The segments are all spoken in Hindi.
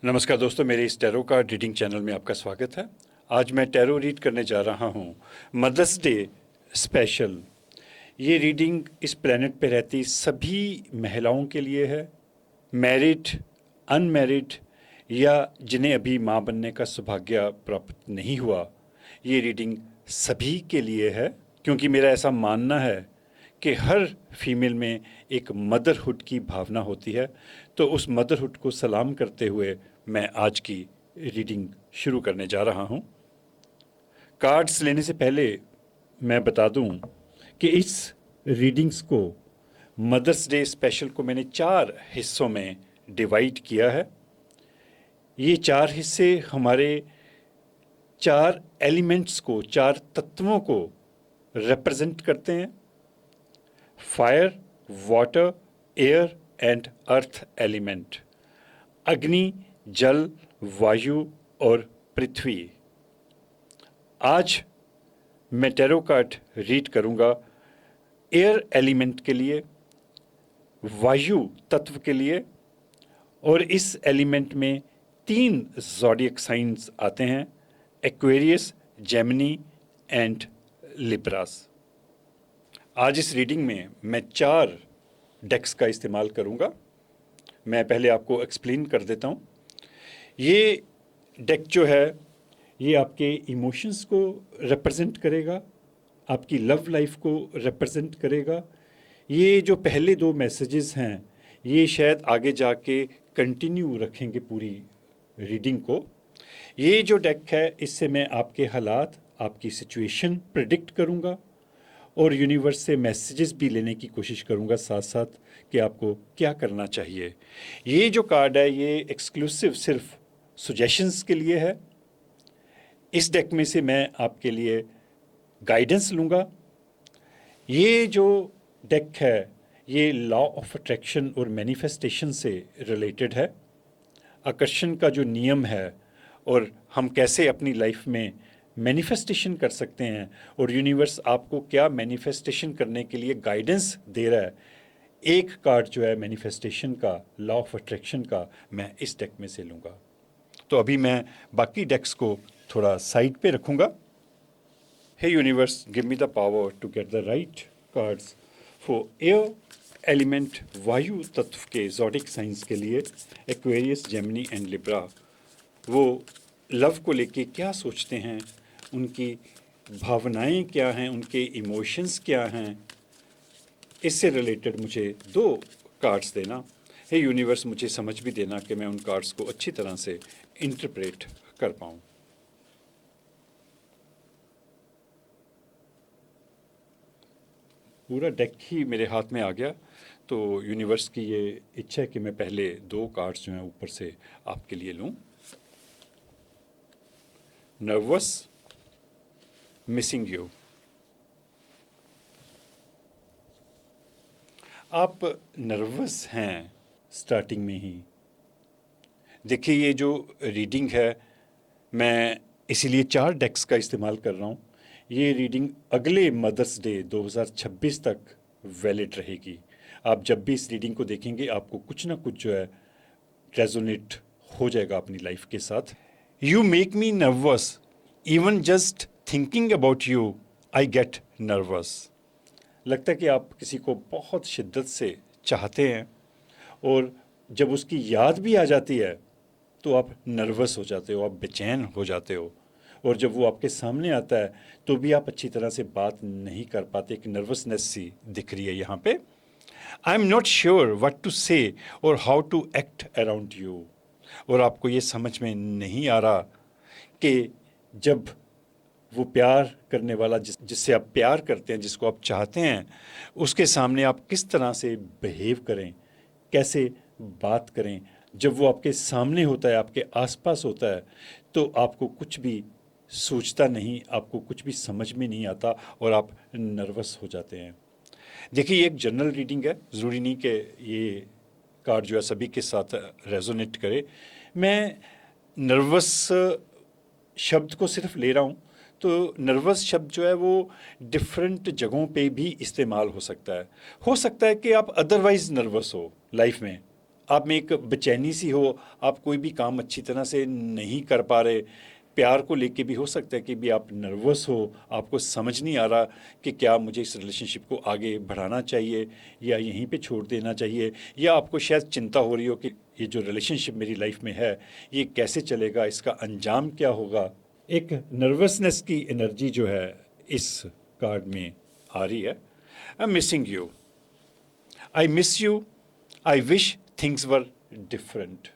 नमस्कार दोस्तों, मेरे इस टैरो कार्ड रीडिंग चैनल में आपका स्वागत है। आज मैं टैरो रीड करने जा रहा हूँ मदर्स डे स्पेशल। ये रीडिंग इस प्लेनेट पे रहती सभी महिलाओं के लिए है, मैरिड, अनमैरिड या जिन्हें अभी माँ बनने का सौभाग्य प्राप्त नहीं हुआ। ये रीडिंग सभी के लिए है, क्योंकि मेरा ऐसा मानना है कि हर फीमेल में एक मदरहुड की भावना होती है। तो उस मदरहुड को सलाम करते हुए मैं आज की रीडिंग शुरू करने जा रहा हूँ। कार्ड्स लेने से पहले मैं बता दूं कि इस रीडिंग्स को, मदर्स डे स्पेशल को, मैंने 4 हिस्सों में डिवाइड किया है। ये 4 हिस्से हमारे 4 एलिमेंट्स को, 4 तत्वों को रिप्रेजेंट करते हैं: fire, water, air and earth element. अग्नि, जल, वायु और पृथ्वी। आज मैं टैरो कार्ड रीड करूंगा एयर एलिमेंट के लिए, वायु तत्व के लिए, और इस एलिमेंट में 3 ज़ोडिएक साइंस आते हैं: एक्वेरियस, जेमिनी एंड लिब्रास। आज इस रीडिंग में मैं 4 डेक्स का इस्तेमाल करूंगा। मैं पहले आपको एक्सप्लेन कर देता हूं। ये डेक जो है, ये आपके इमोशंस को रिप्रेजेंट करेगा, आपकी लव लाइफ को रिप्रेजेंट करेगा। ये जो पहले 2 मैसेजेस हैं, ये शायद आगे जाके कंटिन्यू रखेंगे पूरी रीडिंग को। ये जो डेक है, इससे मैं आपके हालात, आपकी सिचुएशन प्रिडिक्ट करूंगा और यूनिवर्स से मैसेजेस भी लेने की कोशिश करूंगा साथ साथ कि आपको क्या करना चाहिए। ये जो कार्ड है, ये एक्सक्लूसिव सिर्फ सुजेशंस के लिए है। इस डेक में से मैं आपके लिए गाइडेंस लूँगा। ये जो डेक है, ये लॉ ऑफ अट्रैक्शन और मैनिफेस्टेशन से रिलेटेड है। आकर्षण का जो नियम है और हम कैसे अपनी लाइफ में मैनिफेस्टेशन कर सकते हैं और यूनिवर्स आपको क्या मैनिफेस्टेशन करने के लिए गाइडेंस दे रहा है। एक कार्ड जो है मैनिफेस्टेशन का, लॉ ऑफ अट्रैक्शन का, मैं इस डेक में से लूँगा। तो अभी मैं बाकी डेक्स को थोड़ा साइड पे रखूँगा। Hey universe, give me the power to get the right cards for air element, वायु तत्व के ज़ोडिएक साइंस के लिए, एक्वेरियस, जेमिनी एंड लिब्रा। वो लव को लेके क्या सोचते हैं, उनकी भावनाएं क्या हैं, उनके इमोशंस क्या हैं, इससे रिलेटेड मुझे 2 कार्ड्स देना। हे यूनिवर्स, मुझे समझ भी देना कि मैं उन कार्ड्स को अच्छी तरह से इंटरप्रेट कर पाऊँ। पूरा डेक ही मेरे हाथ में आ गया। तो यूनिवर्स की ये इच्छा है कि मैं पहले 2 कार्ड्स जो हैं ऊपर से आपके लिए लूँ। Nervous, missing you. आप नर्वस हैं स्टार्टिंग में ही। देखिए, ये जो रीडिंग है, मैं इसीलिए 4 डेक्स का इस्तेमाल कर रहा हूँ। ये रीडिंग अगले मदर्स डे 2026 तक वैलिड रहेगी। आप जब भी इस रीडिंग को देखेंगे, आपको कुछ ना कुछ जो है रेजोनेट हो जाएगा अपनी लाइफ के साथ। You make me nervous, even just thinking about you I get nervous. लगता है कि आप किसी को बहुत शिद्दत से चाहते हैं और जब उसकी याद भी आ जाती है तो आप नर्वस हो जाते हो, आप बेचैन हो जाते हो। और जब वो आपके सामने आता है तो भी आप अच्छी तरह से बात नहीं कर पाते। एक नर्वसनेस सी दिख रही है यहाँ पे। I am not sure what to say और how to act around you. और आपको ये समझ में नहीं आ रहा कि जब वो प्यार करने वाला, जिससे आप प्यार करते हैं, जिसको आप चाहते हैं, उसके सामने आप किस तरह से बिहेव करें, कैसे बात करें। जब वो आपके सामने होता है, आपके आसपास होता है, तो आपको कुछ भी सोचता नहीं, आपको कुछ भी समझ में नहीं आता और आप नर्वस हो जाते हैं। देखिए, ये एक जनरल रीडिंग है, ज़रूरी नहीं कि ये कार्ड जो है सभी के साथ रेजोनेट करे। मैं नर्वस शब्द को सिर्फ ले रहा हूँ। तो नर्वस शब्द जो है वो डिफरेंट जगहों पे भी इस्तेमाल हो सकता है। हो सकता है कि आप अदरवाइज़ नर्वस हो लाइफ में, आप में एक बेचैनी सी हो, आप कोई भी काम अच्छी तरह से नहीं कर पा रहे, प्यार को लेके भी हो सकता है कि भी आप नर्वस हो, आपको समझ नहीं आ रहा कि क्या मुझे इस रिलेशनशिप को आगे बढ़ाना चाहिए या यहीं पे छोड़ देना चाहिए, या आपको शायद चिंता हो रही हो कि ये जो रिलेशनशिप मेरी लाइफ में है ये कैसे चलेगा, इसका अंजाम क्या होगा। एक नर्वसनेस की एनर्जी जो है इस कार्ड में आ रही है। I am missing you, I miss you, I wish things were different.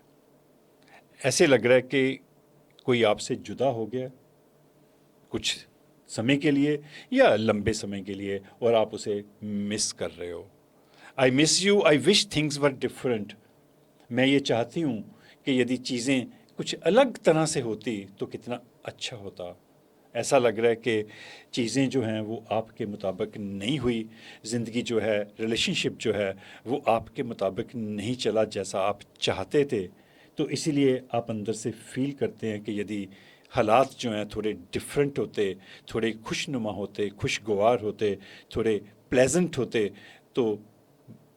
ऐसे लग रहा है कि कोई आपसे जुदा हो गया कुछ समय के लिए या लंबे समय के लिए और आप उसे मिस कर रहे हो। I miss you, I wish things were different. मैं ये चाहती हूँ कि यदि चीज़ें कुछ अलग तरह से होती तो कितना अच्छा होता। ऐसा लग रहा है कि चीज़ें जो हैं वो आपके मुताबिक नहीं हुई, ज़िंदगी जो है, रिलेशनशिप जो है वो आपके मुताबिक नहीं चला जैसा आप चाहते थे। तो इसीलिए आप अंदर से फील करते हैं कि यदि हालात जो हैं थोड़े डिफरेंट होते, थोड़े खुशनुमा होते, खुशगवार होते, थोड़े प्लेजेंट होते तो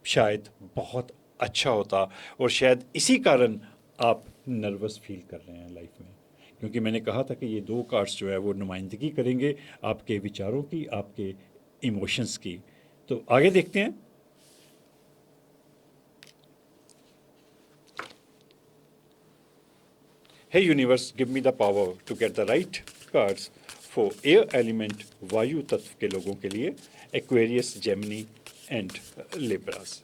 शायद बहुत अच्छा होता। और शायद इसी कारण आप नर्वस फील कर रहे हैं लाइफ में, क्योंकि मैंने कहा था कि ये दो कार्ड्स जो है वो नुमाइंदगी करेंगे आपके विचारों की, आपके इमोशंस की। तो आगे देखते हैं। Hey universe, give me the power to get the right cards for air element वायु तत्व के लोगों के लिए, Aquarius, Gemini and Libras.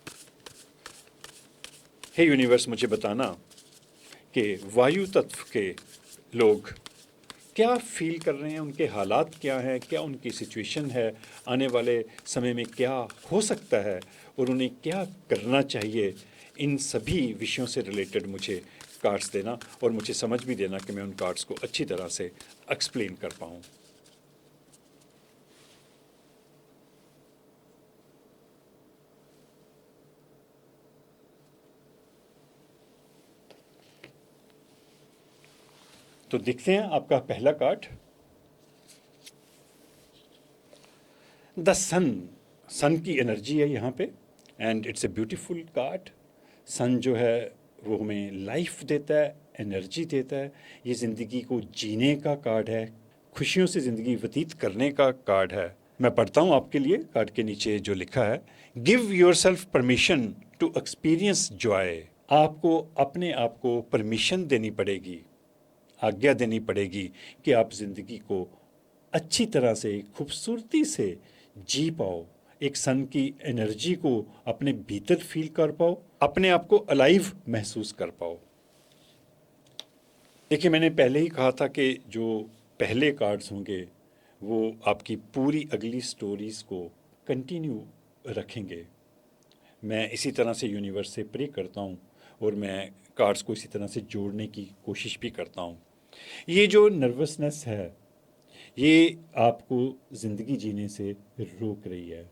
Hey universe, मुझे बताना कि वायु तत्व के लोग क्या फील कर रहे हैं, उनके हालात क्या हैं, क्या उनकी सिचुएशन है, आने वाले समय में क्या हो सकता है और उन्हें क्या करना चाहिए। इन सभी विषयों से रिलेटेड मुझे कार्ड्स देना और मुझे समझ भी देना कि मैं उन कार्ड्स को अच्छी तरह से एक्सप्लेन कर पाऊँ। तो देखते हैं आपका पहला कार्ड, द सन। सन की एनर्जी है यहाँ पे and it's a beautiful card. Sun जो है वो हमें लाइफ देता है, एनर्जी देता है। ये ज़िंदगी को जीने का कार्ड है, खुशियों से ज़िंदगी व्यतीत करने का कार्ड है। मैं पढ़ता हूँ आपके लिए कार्ड के नीचे जो लिखा है, give yourself permission to experience joy. आपको अपने आप को परमिशन देनी पड़ेगी, आज्ञा देनी पड़ेगी कि आप ज़िंदगी को अच्छी तरह से, खूबसूरती से जी पाओ, एक सन की एनर्जी को अपने भीतर फील कर पाओ, अपने आप को अलाइव महसूस कर पाओ। देखिए, मैंने पहले ही कहा था कि जो पहले कार्ड्स होंगे वो आपकी पूरी अगली स्टोरीज़ को कंटिन्यू रखेंगे। मैं इसी तरह से यूनिवर्स से प्रे करता हूँ और मैं कार्ड्स को इसी तरह से जोड़ने की कोशिश भी करता हूँ। ये जो नर्वसनेस है ये आपको ज़िंदगी जीने से रोक रही है।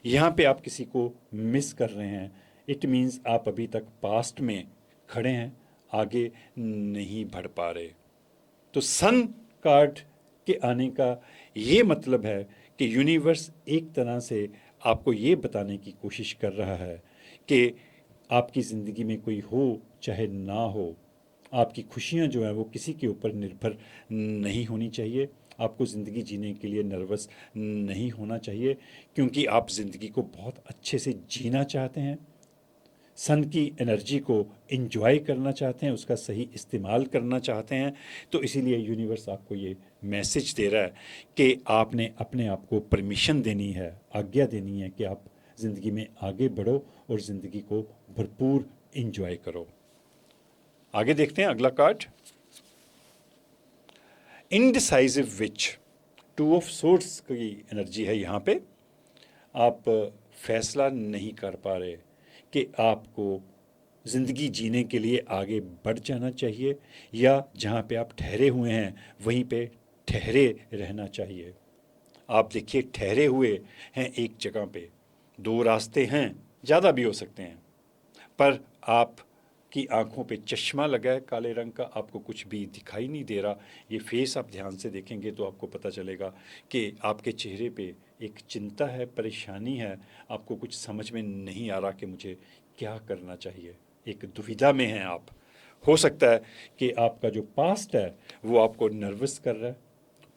यहाँ पे आप किसी को मिस कर रहे हैं, इट मीन्स आप अभी तक पास्ट में खड़े हैं, आगे नहीं बढ़ पा रहे। तो सन कार्ड के आने का ये मतलब है कि यूनिवर्स एक तरह से आपको ये बताने की कोशिश कर रहा है कि आपकी ज़िंदगी में कोई हो चाहे ना हो, आपकी खुशियाँ जो हैं वो किसी के ऊपर निर्भर नहीं होनी चाहिए। आपको ज़िंदगी जीने के लिए नर्वस नहीं होना चाहिए, क्योंकि आप ज़िंदगी को बहुत अच्छे से जीना चाहते हैं, सन की एनर्जी को इंजॉय करना चाहते हैं, उसका सही इस्तेमाल करना चाहते हैं। तो इसीलिए यूनिवर्स आपको ये मैसेज दे रहा है कि आपने अपने आप को परमिशन देनी है, आज्ञा देनी है कि आप ज़िंदगी में आगे बढ़ो और ज़िंदगी को भरपूर इंजॉय करो। आगे देखते हैं अगला card, indecisive which. Two of swords की एनर्जी है यहाँ पे। आप फैसला नहीं कर पा रहे कि आपको ज़िंदगी जीने के लिए आगे बढ़ जाना चाहिए या जहाँ पे आप ठहरे हुए हैं वहीं पे ठहरे रहना चाहिए। आप देखिए, ठहरे हुए हैं एक जगह पे, दो रास्ते हैं, ज़्यादा भी हो सकते हैं, पर आप की आंखों पे चश्मा लगा है काले रंग का, आपको कुछ भी दिखाई नहीं दे रहा। ये फेस आप ध्यान से देखेंगे तो आपको पता चलेगा कि आपके चेहरे पे एक चिंता है, परेशानी है, आपको कुछ समझ में नहीं आ रहा कि मुझे क्या करना चाहिए। एक दुविधा में हैं आप। हो सकता है कि आपका जो पास्ट है वो आपको नर्वस कर रहा है,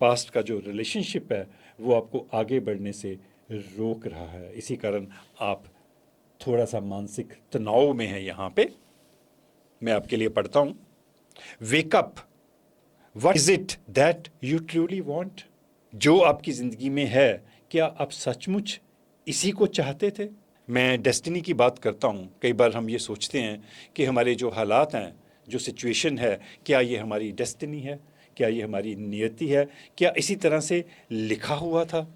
पास्ट का जो रिलेशनशिप है वो आपको आगे बढ़ने से रोक रहा है, इसी कारण आप थोड़ा सा मानसिक तनाव में हैं। यहाँ पे मैं आपके लिए पढ़ता हूँ, wake up, what is it that you truly want? जो आपकी ज़िंदगी में है, क्या आप सचमुच इसी को चाहते थे? मैं डेस्टिनी की बात करता हूँ। कई बार हम ये सोचते हैं कि हमारे जो हालात हैं, जो सिचुएशन है, क्या ये हमारी डेस्टिनी है, क्या ये हमारी नियति है, क्या इसी तरह से लिखा हुआ था?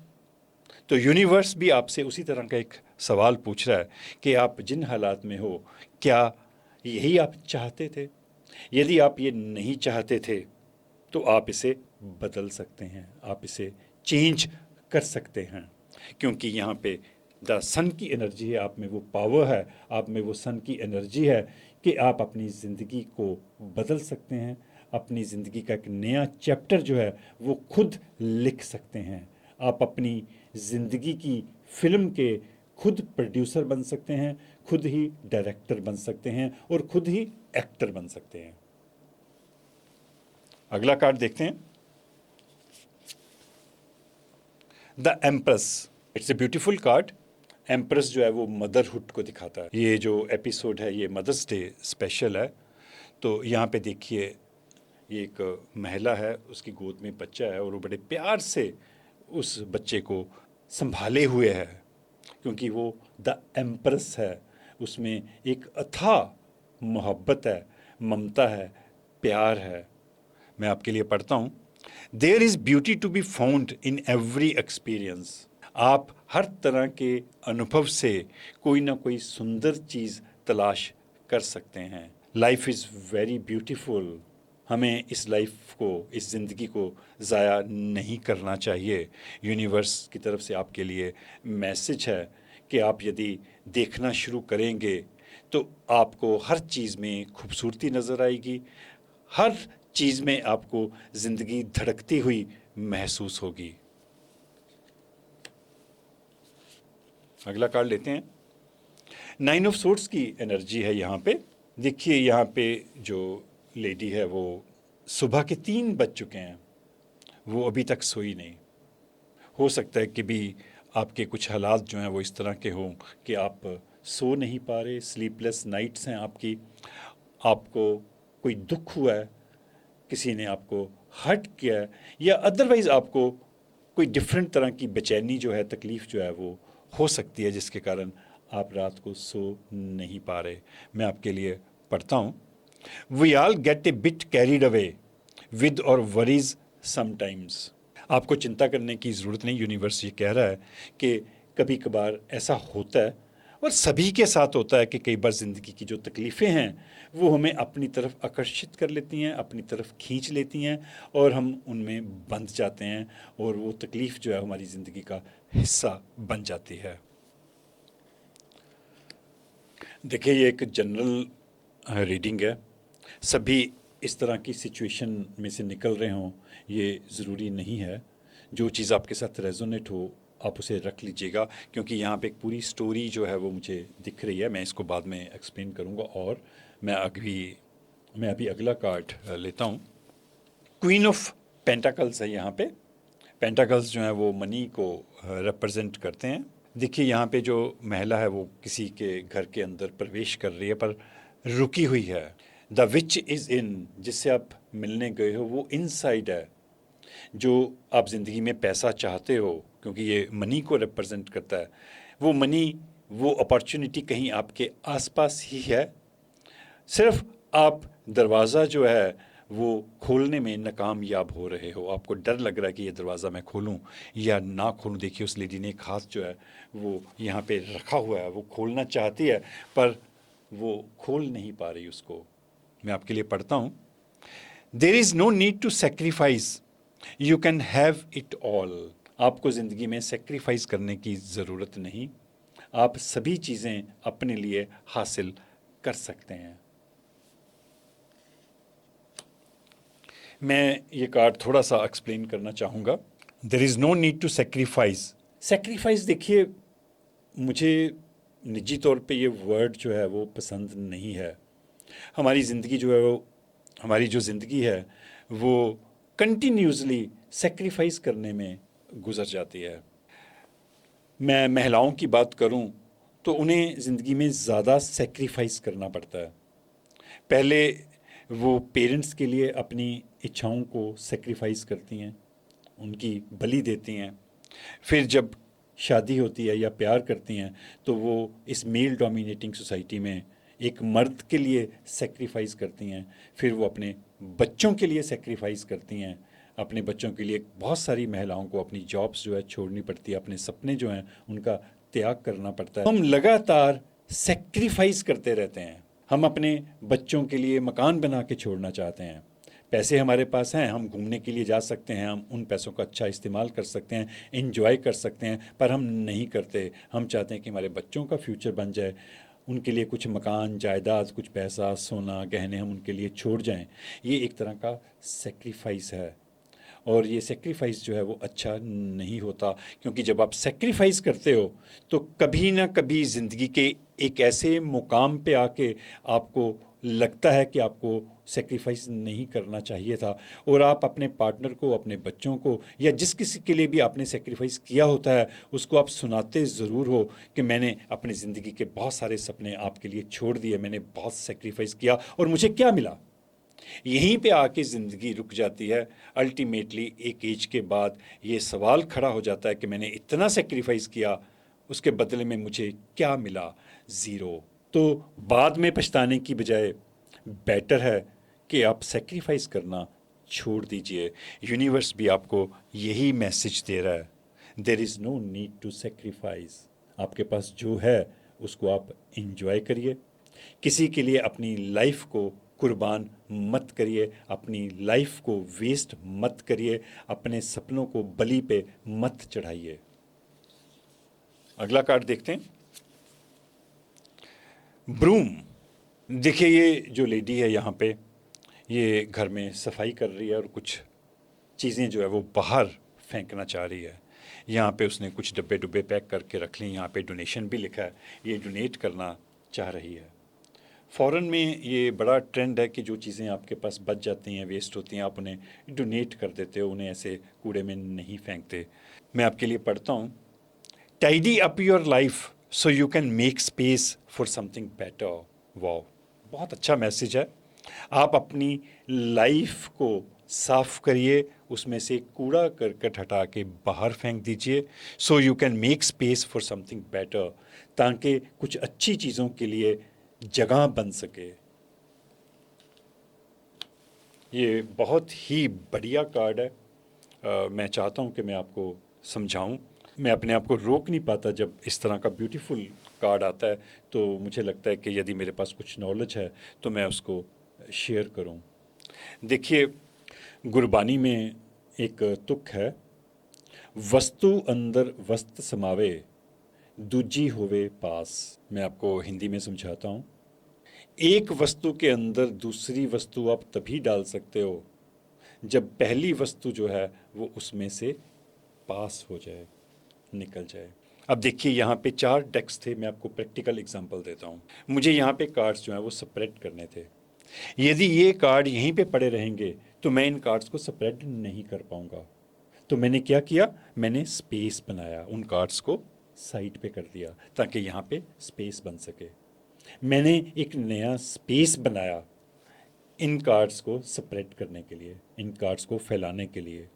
तो यूनिवर्स भी आपसे उसी तरह का एक सवाल पूछ रहा है कि आप जिन हालात में हो, क्या यही आप चाहते थे? यदि आप ये नहीं चाहते थे तो आप इसे बदल सकते हैं, आप इसे चेंज कर सकते हैं, क्योंकि यहाँ पे द सन की एनर्जी है, आप में वो पावर है, आप में वो सन की एनर्जी है कि आप अपनी ज़िंदगी को बदल सकते हैं, अपनी ज़िंदगी का एक नया चैप्टर जो है वो खुद लिख सकते हैं। आप अपनी ज़िंदगी की फिल्म के खुद प्रोड्यूसर बन सकते हैं, खुद ही डायरेक्टर बन सकते हैं और खुद ही एक्टर बन सकते हैं। अगला कार्ड देखते हैं, the empress. It's a beautiful card. Empress जो है वो मदरहुड को दिखाता है। ये जो एपिसोड है ये मदर्स डे स्पेशल है। तो यहाँ पे देखिए, ये एक महिला है, उसकी गोद में बच्चा है और वो बड़े प्यार से उस बच्चे को संभाले हुए है, क्योंकि वो द एम्प्रेस है। उसमें एक अथाह मोहब्बत है, ममता है, प्यार है। मैं आपके लिए पढ़ता हूँ, there is beauty to be found in every experience. आप हर तरह के अनुभव से कोई ना कोई सुंदर चीज़ तलाश कर सकते हैं। Life is very beautiful. हमें इस लाइफ को, इस ज़िंदगी को ज़ाया नहीं करना चाहिए। यूनिवर्स की तरफ से आपके लिए मैसेज है कि आप यदि देखना शुरू करेंगे तो आपको हर चीज़ में खूबसूरती नज़र आएगी, हर चीज़ में आपको ज़िंदगी धड़कती हुई महसूस होगी। अगला कार्ड लेते हैं, नाइन ऑफ सोर्ड्स की एनर्जी है यहाँ पे। देखिए, यहाँ पे जो लेडी है वो सुबह के 3 बज चुके हैं, वो अभी तक सोई नहीं। हो सकता है कि भी आपके कुछ हालात जो हैं वो इस तरह के हों कि आप सो नहीं पा रहे, स्लीपलेस नाइट्स हैं आपकी, आपको कोई दुख हुआ है, किसी ने आपको हर्ट किया है, या अदरवाइज़ आपको कोई डिफरेंट तरह की बेचैनी जो है, तकलीफ़ जो है वो हो सकती है, जिसके कारण आप रात को सो नहीं पा रहे। मैं आपके लिए पढ़ता हूँ, we all get a bit carried away with our worries sometimes. आपको चिंता करने की ज़रूरत नहीं। यूनिवर्स ये कह रहा है कि कभी कभार ऐसा होता है, और सभी के साथ होता है, कि कई बार ज़िंदगी की जो तकलीफ़ें हैं वो हमें अपनी तरफ आकर्षित कर लेती हैं, अपनी तरफ खींच लेती हैं, और हम उनमें बंध जाते हैं, और वो तकलीफ़ जो है हमारी ज़िंदगी का हिस्सा बन जाती है। देखिए, ये एक जनरल रीडिंग है, सभी इस तरह की सिचुएशन में से निकल रहे हों ये ज़रूरी नहीं है। जो चीज़ आपके साथ रेजोनेट हो आप उसे रख लीजिएगा, क्योंकि यहाँ पे एक पूरी स्टोरी जो है वो मुझे दिख रही है। मैं इसको बाद में एक्सप्लेन करूँगा। और मैं अभी अगला कार्ड लेता हूँ, क्वीन ऑफ पेंटाकल्स है यहाँ पे। पेंटाकल्स जो है वो मनी को रिप्रेजेंट करते हैं। देखिए, यहाँ पे जो महिला है वो किसी के घर के अंदर प्रवेश कर रही है, पर रुकी हुई है। द विच इज़ इन, जिससे आप मिलने गए हो वो इनसाइड है। जो आप ज़िंदगी में पैसा चाहते हो, क्योंकि ये मनी को रिप्रेजेंट करता है, वो मनी, वो अपॉर्चुनिटी कहीं आपके आसपास ही है। सिर्फ आप दरवाज़ा जो है वो खोलने में नाकामयाब हो रहे हो। आपको डर लग रहा है कि ये दरवाज़ा मैं खोलूं या ना खोलूं। देखिए, उस लेडी ने एक हाथ जो है वो यहाँ पे रखा हुआ है, वो खोलना चाहती है पर वो खोल नहीं पा रही उसको। मैं आपके लिए पढ़ता हूँ, there is no need to sacrifice, you can have it all. आपको ज़िंदगी में सेक्रीफाइस करने की ज़रूरत नहीं, आप सभी चीज़ें अपने लिए हासिल कर सकते हैं। मैं ये कार्ड थोड़ा सा एक्सप्लेन करना चाहूँगा। There is no need to sacrifice. Sacrifice, देखिए, मुझे निजी तौर पे ये वर्ड जो है वो पसंद नहीं है। हमारी ज़िंदगी जो है वो, हमारी जो ज़िंदगी है वो कंटिन्यूसली सेक्रीफाइस करने में गुजर जाती है। मैं महिलाओं की बात करूं तो उन्हें ज़िंदगी में ज़्यादा सेक्रीफाइस करना पड़ता है। पहले वो पेरेंट्स के लिए अपनी इच्छाओं को सेक्रीफाइस करती हैं, उनकी बलि देती हैं। फिर जब शादी होती है या प्यार करती हैं तो वो इस मेल डोमिनेटिंग सोसाइटी में एक मर्द के लिए सेक्रीफाइस करती हैं। फिर वो अपने बच्चों के लिए सेक्रीफाइस करती हैं। अपने बच्चों के लिए बहुत सारी महिलाओं को अपनी जॉब्स जो है छोड़नी पड़ती है, अपने सपने जो हैं उनका त्याग करना पड़ता है। हम लगातार सेक्रीफाइस करते रहते हैं। हम अपने बच्चों के लिए मकान बना के छोड़ना चाहते हैं। पैसे हमारे पास हैं, हम घूमने के लिए जा सकते हैं, हम उन पैसों का अच्छा इस्तेमाल कर सकते हैं, एंजॉय कर सकते हैं, पर हम नहीं करते। हम चाहते हैं कि हमारे बच्चों का फ्यूचर बन जाए, उनके लिए कुछ मकान, जायदाद, कुछ पैसा, सोना, गहने हम उनके लिए छोड़ जाएं। ये एक तरह का सेक्रीफाइस है और ये सेक्रीफाइस जो है वो अच्छा नहीं होता, क्योंकि जब आप सेक्रीफाइस करते हो तो कभी ना कभी ज़िंदगी के एक ऐसे मुकाम पे आके आपको लगता है कि आपको सेक्रीफाइस नहीं करना चाहिए था और आप अपने पार्टनर को, अपने बच्चों को या जिस किसी के लिए भी आपने सेक्रीफाइस किया होता है उसको आप सुनाते ज़रूर हो कि मैंने अपनी ज़िंदगी के बहुत सारे सपने आपके लिए छोड़ दिए, मैंने बहुत सेक्रीफाइस किया और मुझे क्या मिला। यहीं पे आके ज़िंदगी रुक जाती है। अल्टीमेटली एक एज के बाद ये सवाल खड़ा हो जाता है कि मैंने इतना सेक्रीफाइस किया, उसके बदले में मुझे क्या मिला? ज़ीरो। तो बाद में पछताने की बजाय बेटर है कि आप सेक्रीफाइस करना छोड़ दीजिए। यूनिवर्स भी आपको यही मैसेज दे रहा है, there is no need to sacrifice. आपके पास जो है उसको आप इंजॉय करिए। किसी के लिए अपनी लाइफ को कुर्बान मत करिए, अपनी लाइफ को वेस्ट मत करिए, अपने सपनों को बलि पे मत चढ़ाइए। अगला कार्ड देखते हैं, ब्रूम। देखिए ये जो लेडी है यहाँ पे, ये घर में सफाई कर रही है और कुछ चीज़ें जो है वो बाहर फेंकना चाह रही है। यहाँ पे उसने कुछ डब्बे डुब्बे पैक करके रख ली, यहाँ पे डोनेशन भी लिखा है, ये डोनेट करना चाह रही है। फ़ॉरेन में ये बड़ा ट्रेंड है कि जो चीज़ें आपके पास बच जाती हैं, वेस्ट होती हैं, आप उन्हें डोनेट कर देते हो, उन्हें ऐसे कूड़े में नहीं फेंकते। मैं आपके लिए पढ़ता हूँ, tidy up your life so you can make space for something better. वाह, बहुत अच्छा मैसेज है। आप अपनी लाइफ को साफ करिए, उसमें से कूड़ा करकट हटा के बाहर फेंक दीजिए, so you can make space for something better, ताकि कुछ अच्छी चीज़ों के लिए जगह बन सके। ये बहुत ही बढ़िया कार्ड है। मैं चाहता हूँ कि मैं आपको समझाऊँ, मैं अपने आप को रोक नहीं पाता जब इस तरह का ब्यूटीफुल कार्ड आता है, तो मुझे लगता है कि यदि मेरे पास कुछ नॉलेज है तो मैं उसको शेयर करूं। देखिए, गुरबानी में एक तुक है, वस्तु अंदर वस्त समावे, दूजी होवे पास। मैं आपको हिंदी में समझाता हूँ। एक वस्तु के अंदर दूसरी वस्तु आप तभी डाल सकते हो जब पहली वस्तु जो है वो उसमें से पास हो जाए, निकल जाए। अब देखिए यहाँ पे 4 डेक्स थे, मैं आपको प्रैक्टिकल एग्जांपल देता हूँ। मुझे यहाँ पे कार्ड्स जो हैं वो स्प्रेड करने थे। यदि ये कार्ड यहीं पे पड़े रहेंगे तो मैं इन कार्ड्स को स्प्रेड नहीं कर पाऊंगा। तो मैंने क्या किया, मैंने स्पेस बनाया, उन कार्ड्स को साइड पे कर दिया ताकि यहाँ पे स्पेस बन सके। मैंने एक नया स्पेस बनाया इन कार्ड्स को स्प्रेड करने के लिए, इन कार्ड्स को फैलाने के लिए।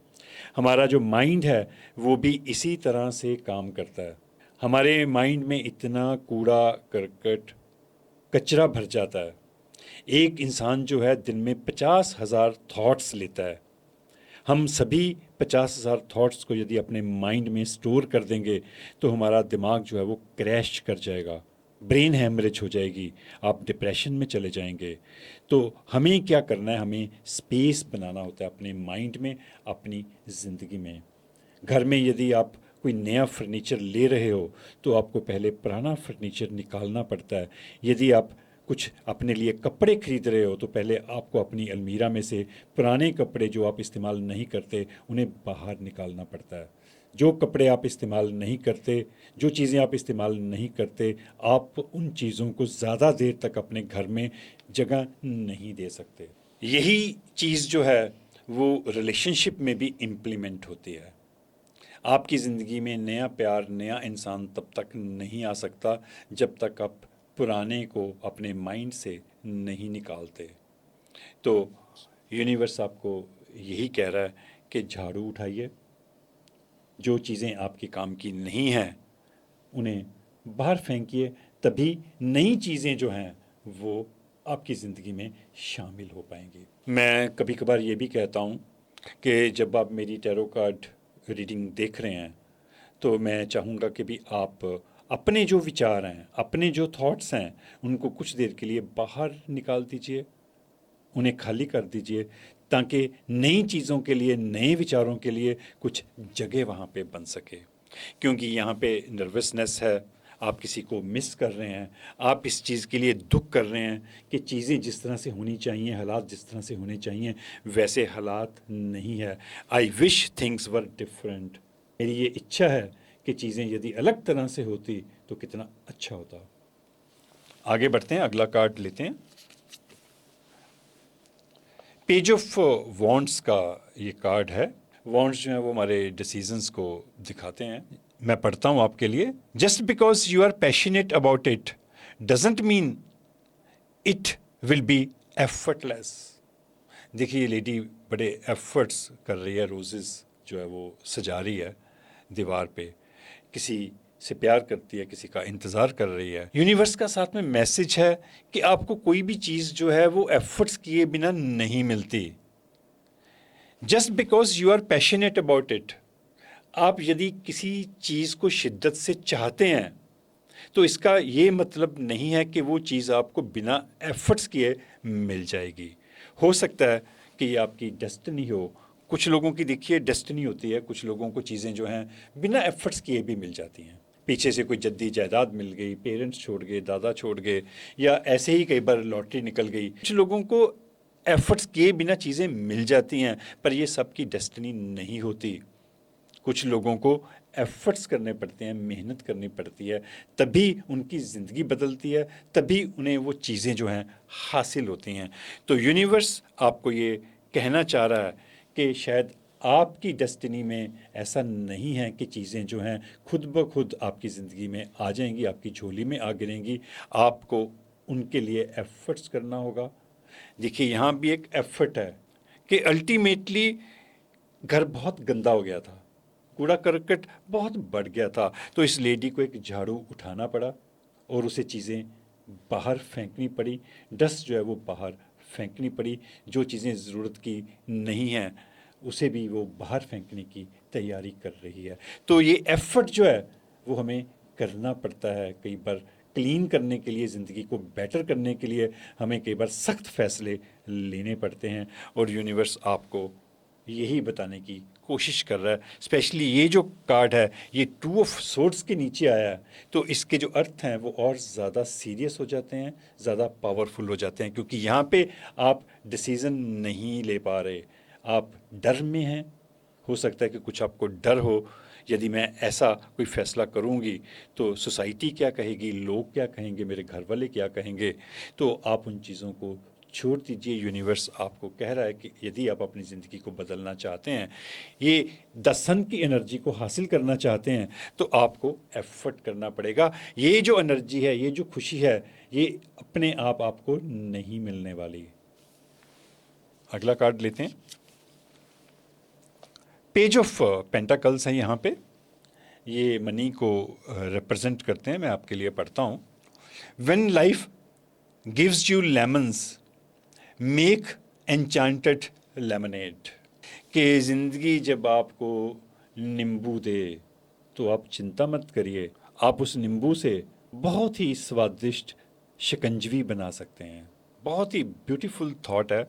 हमारा जो माइंड है वो भी इसी तरह से काम करता है। हमारे माइंड में इतना कूड़ा करकट कचरा भर जाता है। एक इंसान जो है दिन में 50,000 थॉट्स लेता है। हम सभी 50,000 थॉट्स को यदि अपने माइंड में स्टोर कर देंगे तो हमारा दिमाग जो है वो क्रैश कर जाएगा, ब्रेन हैमरेज हो जाएगी, आप डिप्रेशन में चले जाएंगे। तो हमें क्या करना है, हमें स्पेस बनाना होता है अपने माइंड में, अपनी ज़िंदगी में। घर में यदि आप कोई नया फर्नीचर ले रहे हो तो आपको पहले पुराना फर्नीचर निकालना पड़ता है। यदि आप कुछ अपने लिए कपड़े खरीद रहे हो तो पहले आपको अपनी अलमीरा में से पुराने कपड़े जो आप इस्तेमाल नहीं करते उन्हें बाहर निकालना पड़ता है। जो कपड़े आप इस्तेमाल नहीं करते, जो चीज़ें आप इस्तेमाल नहीं करते, आप उन चीज़ों को ज़्यादा देर तक अपने घर में जगह नहीं दे सकते। यही चीज़ जो है वो रिलेशनशिप में भी इम्प्लीमेंट होती है। आपकी ज़िंदगी में नया प्यार, नया इंसान तब तक नहीं आ सकता जब तक आप पुराने को अपने माइंड से नहीं निकालते। तो यूनिवर्स आपको यही कह रहा है कि झाड़ू उठाइए, जो चीज़ें आपके काम की नहीं हैं उन्हें बाहर फेंकिए, तभी नई चीज़ें जो हैं वो आपकी ज़िंदगी में शामिल हो पाएंगी। मैं कभी कभार ये भी कहता हूँ कि जब आप मेरी टैरो कार्ड रीडिंग देख रहे हैं तो मैं चाहूँगा कि भी आप अपने जो विचार हैं, अपने जो थॉट्स हैं, उनको कुछ देर के लिए बाहर निकाल दीजिए, उन्हें खाली कर दीजिए, ताकि नई चीज़ों के लिए, नए विचारों के लिए कुछ जगह वहाँ पे बन सके। क्योंकि यहाँ पे नर्वसनेस है, आप किसी को मिस कर रहे हैं, आप इस चीज़ के लिए दुख कर रहे हैं कि चीज़ें जिस तरह से होनी चाहिए, हालात जिस तरह से होने चाहिए वैसे हालात नहीं है। I wish things were different. मेरी ये इच्छा है कि चीज़ें यदि अलग तरह से होती तो कितना अच्छा होता। आगे बढ़ते हैं, अगला कार्ड लेते हैं। पेज ऑफ वॉन्ड्स का ये कार्ड है। वॉन्ड्स जो है वो हमारे डिसीजंस को दिखाते हैं। मैं पढ़ता हूँ आपके लिए। Just because you are passionate about it doesn't mean it will be effortless. देखिए ये लेडी बड़े एफर्ट्स कर रही है, रोजेस जो है वो सजा रही है दीवार पे, किसी से प्यार करती है, किसी का इंतज़ार कर रही है। यूनिवर्स का साथ में मैसेज है कि आपको कोई भी चीज़ जो है वो एफर्ट्स किए बिना नहीं मिलती। Just because you are passionate about it, आप यदि किसी चीज़ को शिद्दत से चाहते हैं तो इसका ये मतलब नहीं है कि वो चीज़ आपको बिना एफर्ट्स किए मिल जाएगी। हो सकता है कि ये आपकी डेस्टिनी हो। कुछ लोगों की देखिए डेस्टिनी होती है, कुछ लोगों को चीज़ें जो हैं बिना एफर्ट्स किए भी मिल जाती हैं। पीछे से कोई जद्दी जायदाद मिल गई, पेरेंट्स छोड़ गए, दादा छोड़ गए, या ऐसे ही कई बार लॉटरी निकल गई। कुछ लोगों को एफर्ट्स किए बिना चीज़ें मिल जाती हैं, पर ये सबकी डेस्टिनी नहीं होती। कुछ लोगों को एफर्ट्स करने पड़ते हैं, मेहनत करनी पड़ती है, तभी उनकी ज़िंदगी बदलती है, तभी उन्हें वो चीज़ें जो हैं हासिल होती हैं। तो यूनिवर्स आपको ये कहना चाह रहा है कि शायद आपकी डेस्टिनी में ऐसा नहीं है कि चीज़ें जो हैं खुद ब खुद आपकी ज़िंदगी में आ जाएंगी, आपकी झोली में आ गिरेंगी। आपको उनके लिए एफर्ट्स करना होगा। देखिए यहाँ भी एक एफर्ट है कि अल्टीमेटली घर बहुत गंदा हो गया था, कूड़ा करकट बहुत बढ़ गया था, तो इस लेडी को एक झाड़ू उठाना पड़ा और उसे चीज़ें बाहर फेंकनी पड़ी, डस्ट जो है वो बाहर फेंकनी पड़ी। जो चीज़ें ज़रूरत की नहीं हैं उसे भी वो बाहर फेंकने की तैयारी कर रही है। तो ये एफर्ट जो है वो हमें करना पड़ता है। कई बार क्लीन करने के लिए, ज़िंदगी को बेटर करने के लिए हमें कई बार सख्त फैसले लेने पड़ते हैं, और यूनिवर्स आपको यही बताने की कोशिश कर रहा है। स्पेशली ये जो कार्ड है ये 2 ऑफ सोर्ड्स के नीचे आया है, तो इसके जो अर्थ हैं वो और ज़्यादा सीरियस हो जाते हैं, ज़्यादा पावरफुल हो जाते हैं, क्योंकि यहाँ पे आप डिसीज़न नहीं ले पा रहे, आप डर में हैं। हो सकता है कि कुछ आपको डर हो, यदि मैं ऐसा कोई फ़ैसला करूँगी तो सोसाइटी क्या कहेगी, लोग क्या कहेंगे, मेरे घर वाले क्या कहेंगे। तो आप उन चीज़ों को छोड़ दीजिए। यूनिवर्स आपको कह रहा है कि यदि आप अपनी ज़िंदगी को बदलना चाहते हैं, ये द सन की एनर्जी को हासिल करना चाहते हैं, तो आपको एफर्ट करना पड़ेगा। ये जो एनर्जी है, ये जो खुशी है, ये अपने आप आपको नहीं मिलने वाली। अगला कार्ड लेते हैं। पेज ऑफ पेंटाकल्स है यहाँ पे, ये मनी को रिप्रेजेंट करते हैं। मैं आपके लिए पढ़ता हूँ। When life gives you lemons make enchanted lemonade. कि ज़िंदगी जब आपको नींबू दे तो आप चिंता मत करिए, आप उस नींबू से बहुत ही स्वादिष्ट शिकंजवी बना सकते हैं। बहुत ही ब्यूटीफुल थॉट है।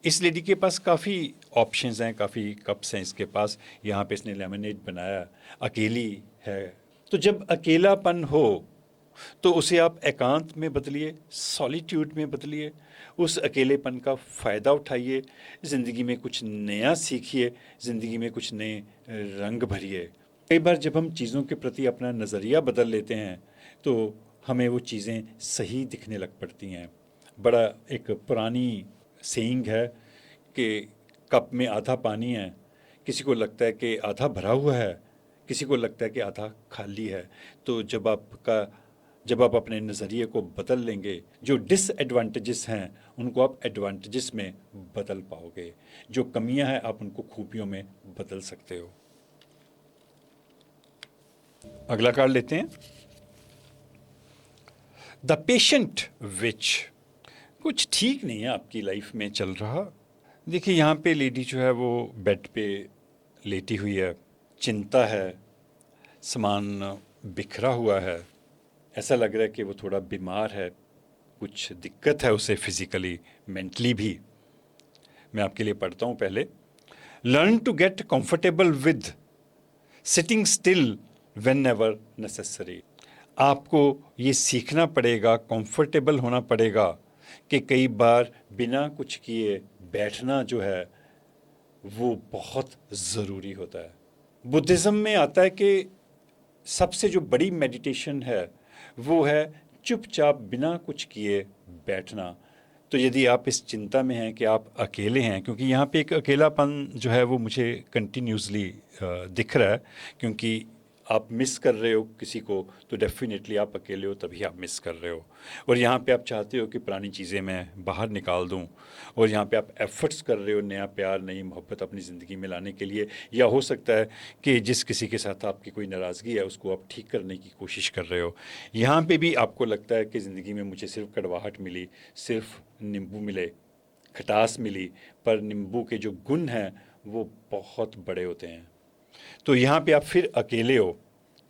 इस लेडी के पास काफ़ी ऑप्शंस हैं, काफ़ी कप्स हैं इसके पास। यहाँ पे इसने लेमनेड बनाया, अकेली है। तो जब अकेलापन हो तो उसे आप एकांत में बदलिए, सॉलिट्यूड में बदलिए, उस अकेलेपन का फ़ायदा उठाइए, ज़िंदगी में कुछ नया सीखिए, ज़िंदगी में कुछ नए रंग भरिए। कई बार जब हम चीज़ों के प्रति अपना नज़रिया बदल लेते हैं तो हमें वो चीज़ें सही दिखने लग पड़ती हैं। बड़ा एक पुरानी सेइंग है कि कप में आधा पानी है, किसी को लगता है कि आधा भरा हुआ है, किसी को लगता है कि आधा खाली है। तो जब आप अपने नज़रिए को बदल लेंगे, जो डिसएडवांटेजेस हैं उनको आप एडवांटेजेस में बदल पाओगे, जो कमियां हैं आप उनको खूबियों में बदल सकते हो। अगला कार्ड लेते हैं, द पेशेंट विच। कुछ ठीक नहीं है आपकी लाइफ में चल रहा। देखिए यहाँ पे लेडी जो है वो बेड पे लेटी हुई है, चिंता है, सामान बिखरा हुआ है, ऐसा लग रहा है कि वो थोड़ा बीमार है, कुछ दिक्कत है उसे फिजिकली मेंटली भी। मैं आपके लिए पढ़ता हूँ पहले। Learn to get comfortable with sitting still whenever necessary. आपको ये सीखना पड़ेगा, कंफर्टेबल होना पड़ेगा कि कई बार बिना कुछ किए बैठना जो है वो बहुत ज़रूरी होता है। बुद्धिज़्म में आता है कि सबसे जो बड़ी मेडिटेशन है वो है चुपचाप बिना कुछ किए बैठना। तो यदि आप इस चिंता में हैं कि आप अकेले हैं, क्योंकि यहाँ पे एक अकेलापन जो है वो मुझे कंटिन्यूसली दिख रहा है, क्योंकि आप मिस कर रहे हो किसी को, तो डेफिनेटली आप अकेले हो तभी आप मिस कर रहे हो। और यहाँ पे आप चाहते हो कि पुरानी चीज़ें मैं बाहर निकाल दूँ, और यहाँ पे आप एफ़र्ट्स कर रहे हो नया प्यार, नई मोहब्बत अपनी ज़िंदगी में लाने के लिए। या हो सकता है कि जिस किसी के साथ आपकी कोई नाराज़गी है उसको आप ठीक करने की कोशिश कर रहे हो। यहाँ पे भी आपको लगता है कि ज़िंदगी में मुझे सिर्फ कड़वाहट मिली, सिर्फ नींबू मिले, खटास मिली, पर नींबू के जो गुण हैं वो बहुत बड़े होते हैं। तो यहाँ पे आप फिर अकेले हो,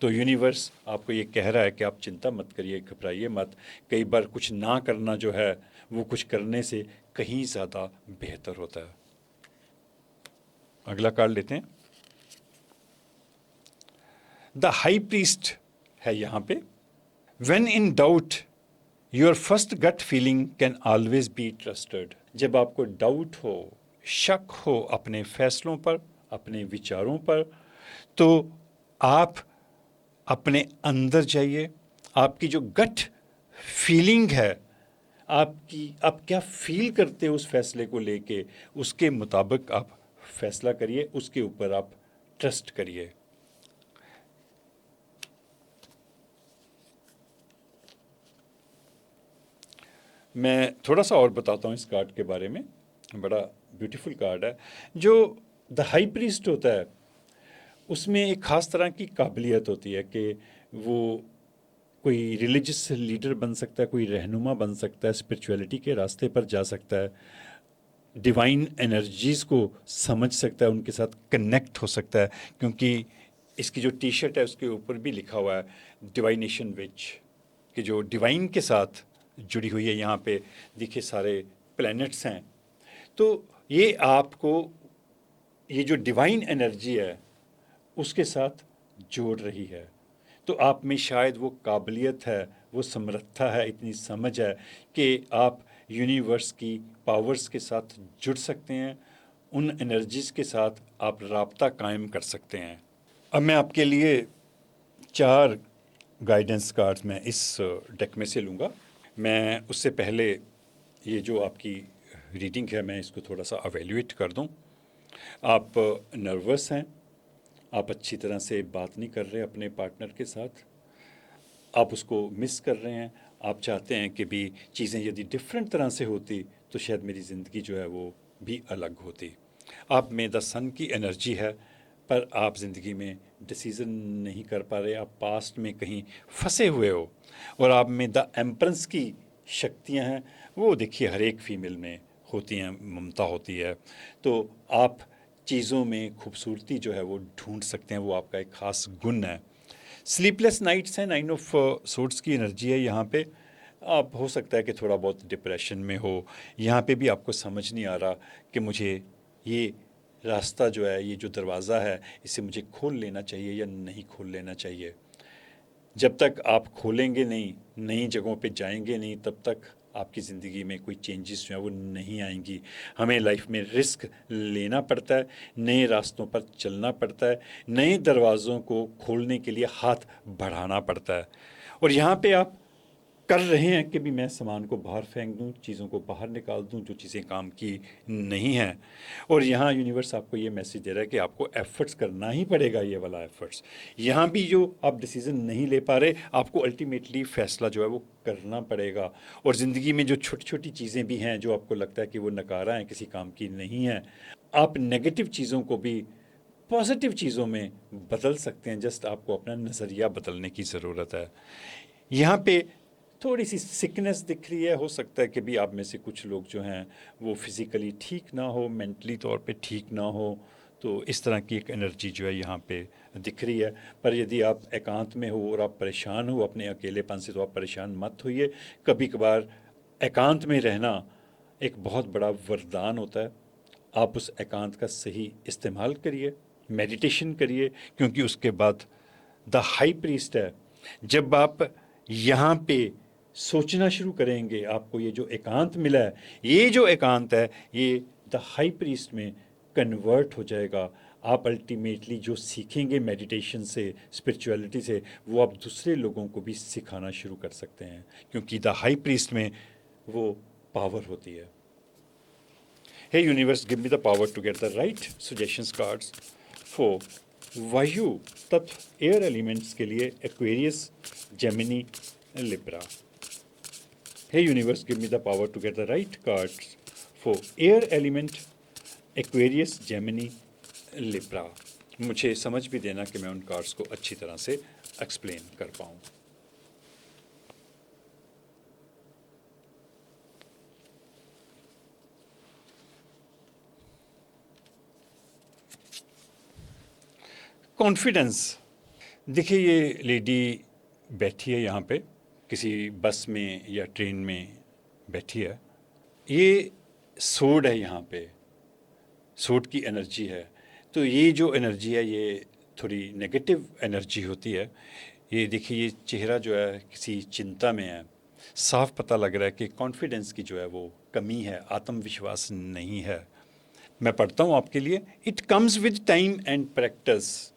तो यूनिवर्स आपको ये कह रहा है कि आप चिंता मत करिए, घबराइए मत। कई बार कुछ ना करना जो है वो कुछ करने से कहीं ज़्यादा बेहतर होता है। अगला कार्ड लेते हैं, द हाई प्रीस्ट है यहाँ पे। When in doubt your first gut feeling can always be trusted. जब आपको डाउट हो, शक हो अपने फैसलों पर, अपने विचारों पर, तो आप अपने अंदर जाइए। आपकी जो गट फीलिंग है, आप क्या फील करते हो उस फैसले को लेके, उसके मुताबिक आप फैसला करिए, उसके ऊपर आप ट्रस्ट करिए। मैं थोड़ा सा और बताता हूँ इस कार्ड के बारे में, बड़ा ब्यूटीफुल कार्ड है। जो द हाई प्रीस्ट होता है उसमें एक ख़ास तरह की काबिलियत होती है कि वो कोई रिलीजियस लीडर बन सकता है, कोई रहनुमा बन सकता है, स्पिरिचुअलिटी के रास्ते पर जा सकता है, डिवाइन एनर्जीज़ को समझ सकता है, उनके साथ कनेक्ट हो सकता है। क्योंकि इसकी जो टी शर्ट है उसके ऊपर भी लिखा हुआ है डिवाइनेशन विच, कि जो डिवाइन के साथ जुड़ी हुई है। यहाँ पे देखिए सारे प्लैनेट्स हैं, तो ये आपको ये जो डिवाइन एनर्जी है उसके साथ जोड़ रही है। तो आप में शायद वो काबिलियत है, वो समर्थता है, इतनी समझ है कि आप यूनिवर्स की पावर्स के साथ जुड़ सकते हैं, उन एनर्जीज़ के साथ आप राब्ता कायम कर सकते हैं। अब मैं आपके लिए 4 गाइडेंस कार्ड्स मैं इस डेक में से लूँगा। मैं उससे पहले ये जो आपकी रीडिंग है मैं इसको थोड़ा सा अवेल्यूएट कर दूँ। आप नर्वस हैं, आप अच्छी तरह से बात नहीं कर रहे अपने पार्टनर के साथ, आप उसको मिस कर रहे हैं, आप चाहते हैं कि भी चीज़ें यदि डिफरेंट तरह से होती तो शायद मेरी ज़िंदगी जो है वो भी अलग होती। आप में द सन की एनर्जी है, पर आप ज़िंदगी में डिसीज़न नहीं कर पा रहे, आप पास्ट में कहीं फंसे हुए हो। और आप में द एम्प्रेंस की शक्तियाँ हैं, वो देखिए हर एक फीमेल में होती हैं, ममता होती है। तो आप चीज़ों में खूबसूरती जो है वो ढूंढ सकते हैं, वो आपका एक ख़ास गुण है। स्लीपलेस नाइट्स हैं, 9 ऑफ सोर्ड्स की एनर्जी है यहाँ पे। आप हो सकता है कि थोड़ा बहुत डिप्रेशन में हो, यहाँ पे भी आपको समझ नहीं आ रहा कि मुझे ये रास्ता जो है, ये जो दरवाज़ा है, इसे मुझे खोल लेना चाहिए या नहीं खोल लेना चाहिए। जब तक आप खोलेंगे नहीं, नई जगहों पे जाएंगे नहीं, तब तक आपकी ज़िंदगी में कोई चेंजेस जो है वो नहीं आएंगी। हमें लाइफ में रिस्क लेना पड़ता है, नए रास्तों पर चलना पड़ता है, नए दरवाज़ों को खोलने के लिए हाथ बढ़ाना पड़ता है। और यहाँ पे आप कर रहे हैं कि भी मैं सामान को बाहर फेंक दूं, चीज़ों को बाहर निकाल दूं जो चीज़ें काम की नहीं हैं। और यहाँ यूनिवर्स आपको ये मैसेज दे रहा है कि आपको एफर्ट्स करना ही पड़ेगा, ये वाला एफर्ट्स। यहाँ भी जो आप डिसीजन नहीं ले पा रहे, आपको अल्टीमेटली फैसला जो है वो करना पड़ेगा। और ज़िंदगी में जो छोटी छोटी चीज़ें भी हैं जो आपको लगता है कि वो नकारा हैं, किसी काम की नहीं है, आप नेगेटिव चीज़ों को भी पॉजिटिव चीज़ों में बदल सकते हैं। जस्ट आपको अपना नज़रिया बदलने की ज़रूरत है। यहाँ पे थोड़ी सी सिकनेस दिख रही है। हो सकता है कि भी आप में से कुछ लोग जो हैं वो फिज़िकली ठीक ना हो, मेंटली तौर पे ठीक ना हो, तो इस तरह की एक एनर्जी जो है यहाँ पे दिख रही है। पर यदि आप एकांत में हो और आप परेशान हो अपने अकेलेपन से, तो आप परेशान मत होइए। कभी कभार एकांत में रहना एक बहुत बड़ा वरदान होता है। आप उस एकांत का सही इस्तेमाल करिए, मेडिटेशन करिए, क्योंकि उसके बाद द हाई प्रीस्ट है। जब आप यहाँ पे सोचना शुरू करेंगे, आपको ये जो एकांत मिला है, ये जो एकांत है, ये द हाई प्रीस्ट में कन्वर्ट हो जाएगा। आप अल्टीमेटली जो सीखेंगे मेडिटेशन से, स्पिरिचुअलिटी से, वो आप दूसरे लोगों को भी सिखाना शुरू कर सकते हैं, क्योंकि द हाई प्रीस्ट में वो पावर होती है। Hey universe, give me the power to get the right suggestions cards for वायु तत्व एयर एलिमेंट्स के लिए Aquarius, Gemini, Libra. Hey universe, give me the power to get the right cards for air element, Aquarius, Gemini, Libra. मुझे समझ भी देना कि मैं उन कार्ड्स को अच्छी तरह से एक्सप्लेन कर पाऊँ। कॉन्फिडेंस। देखिए, ये लेडी बैठी है यहाँ पे, किसी बस में या ट्रेन में बैठी है। ये सोड है यहाँ पे, सोड की एनर्जी है। तो ये जो एनर्जी है ये थोड़ी नेगेटिव एनर्जी होती है। ये देखिए, ये चेहरा जो है किसी चिंता में है। साफ पता लग रहा है कि कॉन्फिडेंस की जो है वो कमी है, आत्मविश्वास नहीं है। मैं पढ़ता हूँ आपके लिए। It comes with time and practice.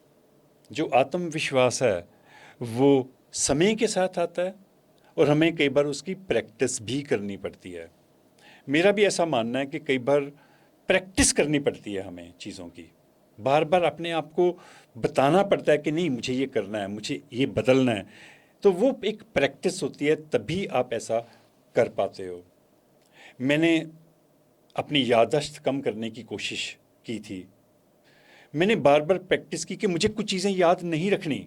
जो आत्मविश्वास है वो समय के साथ आता है, और हमें कई बार उसकी प्रैक्टिस भी करनी पड़ती है। मेरा भी ऐसा मानना है कि कई बार प्रैक्टिस करनी पड़ती है हमें चीज़ों की। बार बार अपने आप को बताना पड़ता है कि नहीं, मुझे ये करना है, मुझे ये बदलना है। तो वो एक प्रैक्टिस होती है, तभी आप ऐसा कर पाते हो। मैंने अपनी याददाश्त कम करने की कोशिश की थी। मैंने बार बार प्रैक्टिस की कि मुझे कुछ चीज़ें याद नहीं रखनी।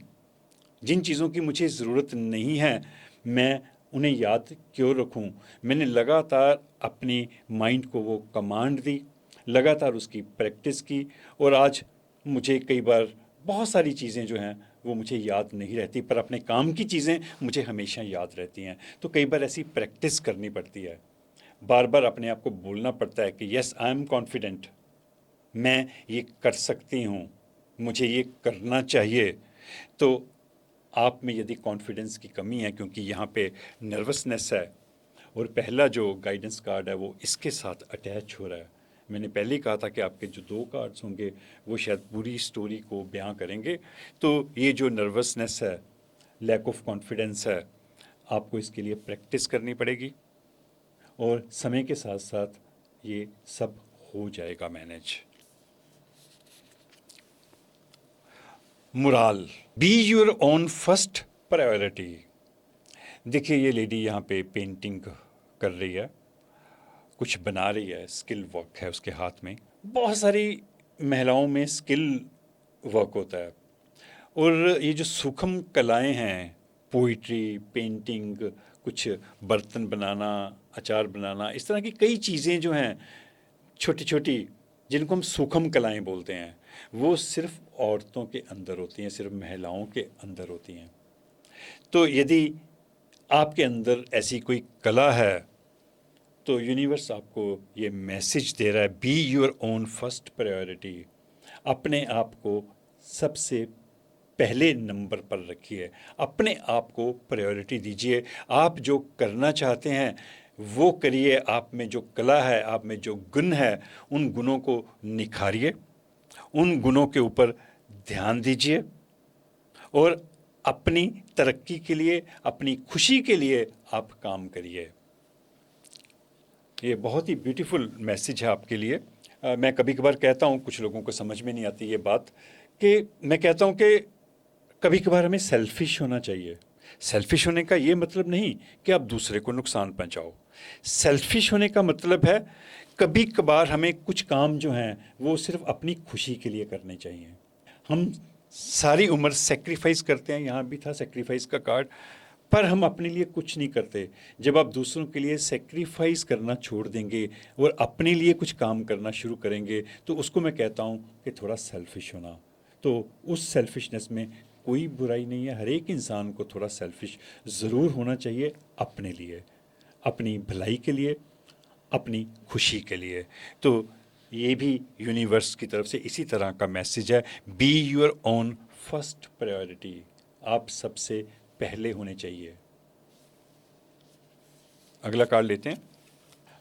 जिन चीज़ों की मुझे ज़रूरत नहीं है, मैं उन्हें याद क्यों रखूं। मैंने लगातार अपनी माइंड को वो कमांड दी, लगातार उसकी प्रैक्टिस की, और आज मुझे कई बार बहुत सारी चीज़ें जो हैं वो मुझे याद नहीं रहती, पर अपने काम की चीज़ें मुझे हमेशा याद रहती हैं। तो कई बार ऐसी प्रैक्टिस करनी पड़ती है। बार बार अपने आप को बोलना पड़ता है कि यस, आई एम कॉन्फिडेंट, मैं ये कर सकती हूँ, मुझे ये करना चाहिए। तो आप में यदि कॉन्फिडेंस की कमी है, क्योंकि यहाँ पे नर्वसनेस है, और पहला जो गाइडेंस कार्ड है वो इसके साथ अटैच हो रहा है। मैंने पहले ही कहा था कि आपके जो 2 कार्ड्स होंगे वो शायद पूरी स्टोरी को बयां करेंगे। तो ये जो नर्वसनेस है, लैक ऑफ कॉन्फिडेंस है, आपको इसके लिए प्रैक्टिस करनी पड़ेगी, और समय के साथ साथ ये सब हो जाएगा manage. Mural, be your own first priority. देखिए, ये लेडी यहाँ पे पेंटिंग कर रही है, कुछ बना रही है, स्किल वर्क है उसके हाथ में। बहुत सारी महिलाओं में स्किल वर्क होता है, और ये जो सूक्ष्म कलाएं हैं, पोइट्री, पेंटिंग, कुछ बर्तन बनाना, अचार बनाना, इस तरह की कई चीज़ें जो हैं छोटी छोटी, जिनको हम सूक्ष्म कलाएं बोलते हैं, वो सिर्फ औरतों के अंदर होती हैं, सिर्फ महिलाओं के अंदर होती हैं। तो यदि आपके अंदर ऐसी कोई कला है, तो यूनिवर्स आपको ये मैसेज दे रहा है, be your own first priority. अपने आप को सबसे पहले नंबर पर रखिए, अपने आप को प्रायोरिटी दीजिए। आप जो करना चाहते हैं वो करिए, आप में जो कला है, आप में जो गुण है, उन गुणों को निखारिए, उन गुणों के ऊपर ध्यान दीजिए और अपनी तरक्की के लिए, अपनी खुशी के लिए आप काम करिए। ये बहुत ही ब्यूटीफुल मैसेज है आपके लिए। मैं कभी कभार कहता हूँ, कुछ लोगों को समझ में नहीं आती ये बात, कि मैं कहता हूँ कि कभी कभार हमें सेल्फिश होना चाहिए। सेल्फिश होने का ये मतलब नहीं कि आप दूसरे को नुकसान पहुंचाओ। सेल्फिश होने का मतलब है कभी कभार हमें कुछ काम जो हैं वो सिर्फ अपनी खुशी के लिए करने चाहिए। हम सारी उम्र सेक्रीफाइस करते हैं, यहाँ भी था सेक्रीफाइस का कार्ड, पर हम अपने लिए कुछ नहीं करते। जब आप दूसरों के लिए सेक्रीफाइस करना छोड़ देंगे और अपने लिए कुछ काम करना शुरू करेंगे, तो उसको मैं कहता हूँ कि थोड़ा सेल्फिश होना। तो उस सेल्फिशनेस में कोई बुराई नहीं है। हर एक इंसान को थोड़ा सेल्फिश ज़रूर होना चाहिए, अपने लिए, अपनी भलाई के लिए, अपनी खुशी के लिए। तो ये भी यूनिवर्स की तरफ से इसी तरह का मैसेज है, be your own first priority. आप सबसे पहले होने चाहिए। अगला कार्ड लेते हैं,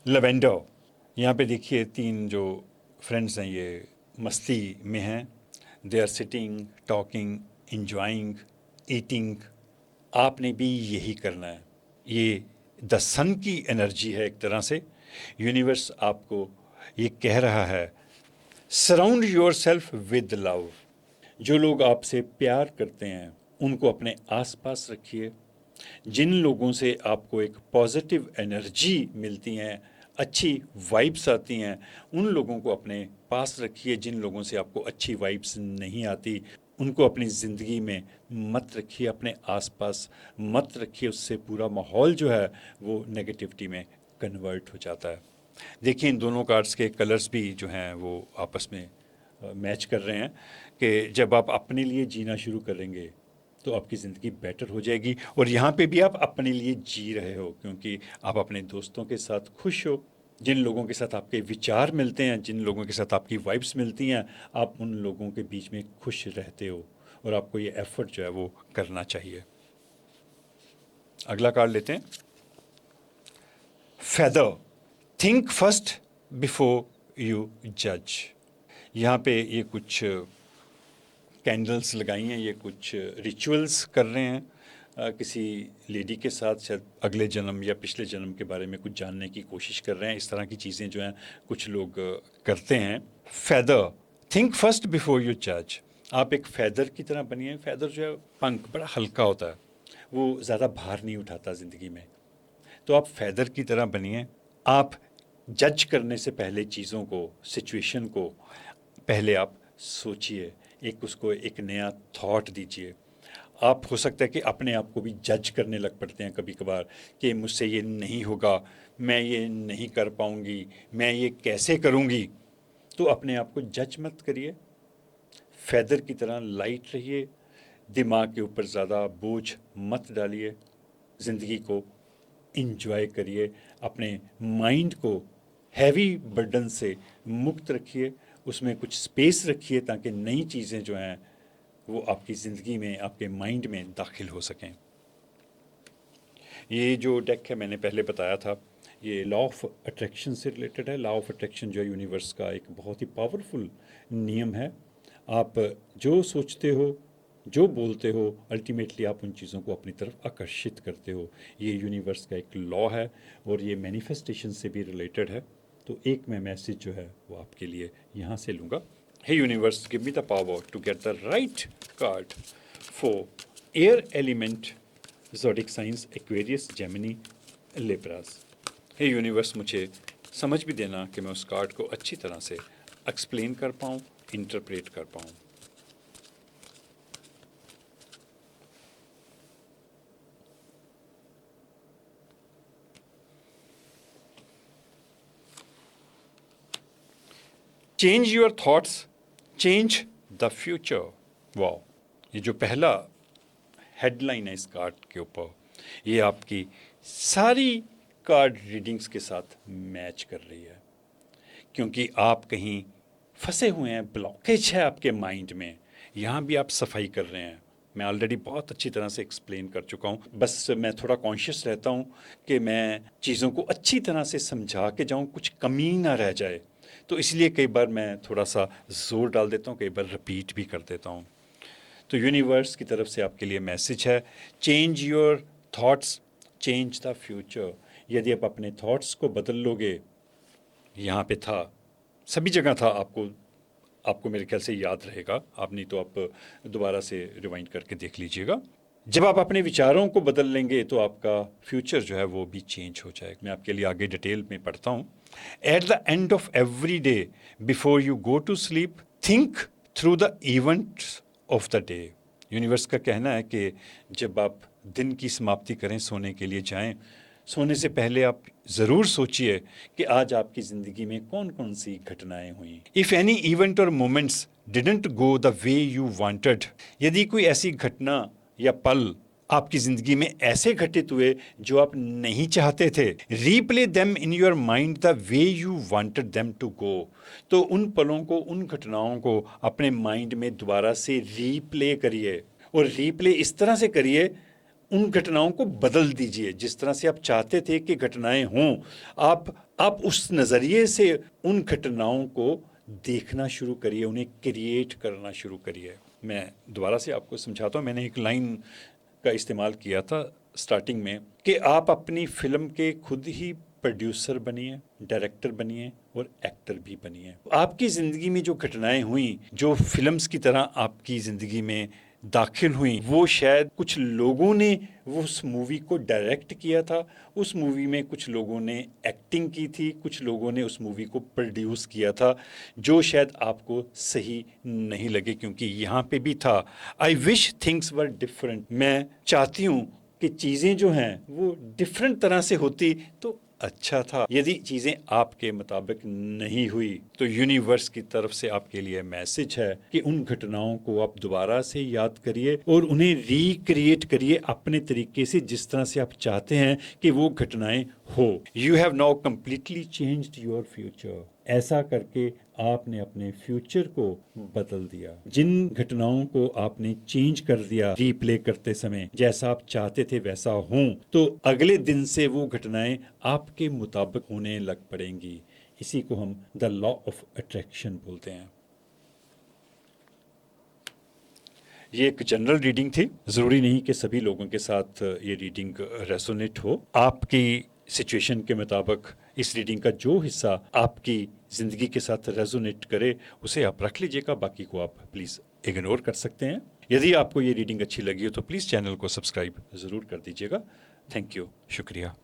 लवेंडर। यहाँ पे देखिए 3 जो फ्रेंड्स हैं ये मस्ती में हैं। They are sitting, talking, enjoying, eating. आपने भी यही करना है। ये द सन की एनर्जी है एक तरह से। यूनिवर्स आपको ये कह रहा है, surround your self with love. जो लोग आपसे प्यार करते हैं उनको अपने आसपास रखिए। जिन लोगों से आपको एक पॉजिटिव एनर्जी मिलती हैं, अच्छी वाइब्स आती हैं, उन लोगों को अपने पास रखिए। जिन लोगों से आपको अच्छी वाइब्स नहीं आती उनको अपनी ज़िंदगी में मत रखिए, अपने आसपास मत रखिए। उससे पूरा माहौल जो है वो नेगेटिविटी में कन्वर्ट हो जाता है। देखिए इन दोनों कार्ड्स के कलर्स भी जो हैं वो आपस में मैच कर रहे हैं कि जब आप अपने लिए जीना शुरू करेंगे तो आपकी ज़िंदगी बेटर हो जाएगी। और यहाँ पे भी आप अपने लिए जी रहे हो क्योंकि आप अपने दोस्तों के साथ खुश हो। जिन लोगों के साथ आपके विचार मिलते हैं, जिन लोगों के साथ आपकी वाइब्स मिलती हैं, आप उन लोगों के बीच में खुश रहते हो और आपको ये एफर्ट जो है वो करना चाहिए। अगला कार्ड लेते हैं, feather. Think first before you जज। यहाँ पे ये कुछ कैंडल्स लगाई हैं, ये कुछ रिचुअल्स कर रहे हैं किसी लेडी के साथ, शायद अगले जन्म या पिछले जन्म के बारे में कुछ जानने की कोशिश कर रहे हैं। इस तरह की चीज़ें जो हैं कुछ लोग करते हैं। Feather, think first before you जज। आप एक फेदर की तरह बनिए। फेदर जो है पंख बड़ा हल्का होता है, वो ज़्यादा भार नहीं उठाता ज़िंदगी में। तो आप फेदर की तरह बनिए। आप जज करने से पहले चीज़ों को, सिचुएशन को पहले आप सोचिए, एक उसको एक नया थॉट दीजिए। आप हो सकता है कि अपने आप को भी जज करने लग पड़ते हैं कभी कभार कि मुझसे ये नहीं होगा, मैं ये नहीं कर पाऊंगी, मैं ये कैसे करूंगी। तो अपने आप को जज मत करिए, फेदर की तरह लाइट रहिए, दिमाग के ऊपर ज़्यादा बोझ मत डालिए, ज़िंदगी को इंजॉय करिए, अपने माइंड को हैवी बर्डन से मुक्त रखिए, उसमें कुछ स्पेस रखिए ताकि नई चीज़ें जो हैं वो आपकी ज़िंदगी में, आपके माइंड में दाखिल हो सकें। ये जो डेक है मैंने पहले बताया था, ये लॉ ऑफ अट्रैक्शन से रिलेटेड है। लॉ ऑफ अट्रैक्शन जो है यूनिवर्स का एक बहुत ही पावरफुल नियम है। आप जो सोचते हो, जो बोलते हो, अल्टीमेटली आप उन चीज़ों को अपनी तरफ आकर्षित करते हो। ये यूनिवर्स का एक लॉ है और ये मैनिफेस्टेशन से भी रिलेटेड है। तो एक मैं मैसेज जो है वो आपके लिए यहाँ से लूँगा। Hey universe, give me the power to get the right card for air element zodiac signs Aquarius, Gemini, Libras. Hey universe, मुझे समझ भी देना कि मैं उस कार्ड को अच्छी तरह से एक्सप्लेन कर पाऊँ, इंटरप्रेट कर पाऊँ। Change your thoughts, change the future. वाह, ये जो पहला हेडलाइन है इस कार्ड के ऊपर, ये आपकी सारी कार्ड रीडिंग्स के साथ मैच कर रही है क्योंकि आप कहीं फंसे हुए हैं, ब्लॉकेज है आपके माइंड में। यहाँ भी आप सफाई कर रहे हैं, मैं ऑलरेडी बहुत अच्छी तरह से एक्सप्लेन कर चुका हूँ। बस मैं थोड़ा कॉन्शियस रहता हूँ कि मैं चीज़ों को अच्छी तरह से समझा के जाऊँ, कुछ कमी ना रह जाए। तो इसलिए कई बार मैं थोड़ा सा ज़ोर डाल देता हूँ, कई बार रिपीट भी कर देता हूँ। तो यूनिवर्स की तरफ से आपके लिए मैसेज है, change your thoughts, change the future. यदि आप अपने थॉट्स को बदल लोगे, यहाँ पे था, सभी जगह था, आपको मेरे ख्याल से याद रहेगा, आप नहीं तो आप दोबारा से रिवाइंड करके देख लीजिएगा। जब आप अपने विचारों को बदल लेंगे तो आपका फ्यूचर जो है वो भी चेंज हो जाएगा। मैं आपके लिए आगे डिटेल में पढ़ता हूँ। At the end of every day before you go to sleep, think through the events of the day. Universe का कहना है कि जब आप दिन की समाप्ति करें, सोने के लिए जाएं, सोने से पहले आप ज़रूर सोचिए कि आज आपकी ज़िंदगी में कौन कौन सी घटनाएं हुई। इफ़ एनी इवेंट और moments didn't go the way you wanted, यदि कोई ऐसी घटना या पल आपकी ज़िंदगी में ऐसे घटित हुए जो आप नहीं चाहते थे, replay them in your mind the way you wanted them to go. तो उन पलों को, उन घटनाओं को अपने माइंड में दोबारा से रीप्ले करिए, और रीप्ले इस तरह से करिए, उन घटनाओं को बदल दीजिए जिस तरह से आप चाहते थे कि घटनाएं हों। आप उस नज़रिए से उन घटनाओं को देखना शुरू करिए, उन्हें क्रिएट करना शुरू करिए। मैं दोबारा से आपको समझाता हूँ। मैंने एक लाइन का इस्तेमाल किया था स्टार्टिंग में कि आप अपनी फिल्म के खुद ही प्रोड्यूसर बनिए, डायरेक्टर बनिए और एक्टर भी बनिए। आपकी ज़िंदगी में जो घटनाएं हुई, जो फिल्म्स की तरह आपकी ज़िंदगी में दाखिल हुई, वो शायद कुछ लोगों ने वो उस मूवी को डायरेक्ट किया था, उस मूवी में कुछ लोगों ने एक्टिंग की थी, कुछ लोगों ने उस मूवी को प्रोड्यूस किया था, जो शायद आपको सही नहीं लगे, क्योंकि यहाँ पे भी था, I wish things were different. मैं चाहती हूँ कि चीज़ें जो हैं वो डिफरेंट तरह से होती तो अच्छा था। यदि चीज़ें आपके मुताबिक नहीं हुई तो यूनिवर्स की तरफ से आपके लिए मैसेज है कि उन घटनाओं को आप दोबारा से याद करिए और उन्हें रिक्रिएट करिए अपने तरीके से, जिस तरह से आप चाहते हैं कि वो घटनाएं हो। You have now completely changed your future. ऐसा करके आपने अपने फ्यूचर को बदल दिया। जिन घटनाओं को आपने चेंज कर दिया रीप्ले करते समय, जैसा आप चाहते थे वैसा हो, तो अगले दिन से वो घटनाएं आपके मुताबिक होने लग पड़ेंगी। इसी को हम द लॉ ऑफ अट्रैक्शन बोलते हैं। ये एक जनरल रीडिंग थी। ज़रूरी नहीं कि सभी लोगों के साथ ये रीडिंग रेजोनेट हो। आपकी सिचुएशन के मुताबिक इस रीडिंग का जो हिस्सा आपकी ज़िंदगी के साथ रेजोनेट करे उसे आप रख लीजिएगा, बाकी को आप प्लीज़ इग्नोर कर सकते हैं। यदि आपको ये रीडिंग अच्छी लगी हो तो प्लीज़ चैनल को सब्सक्राइब ज़रूर कर दीजिएगा। थैंक यू, शुक्रिया।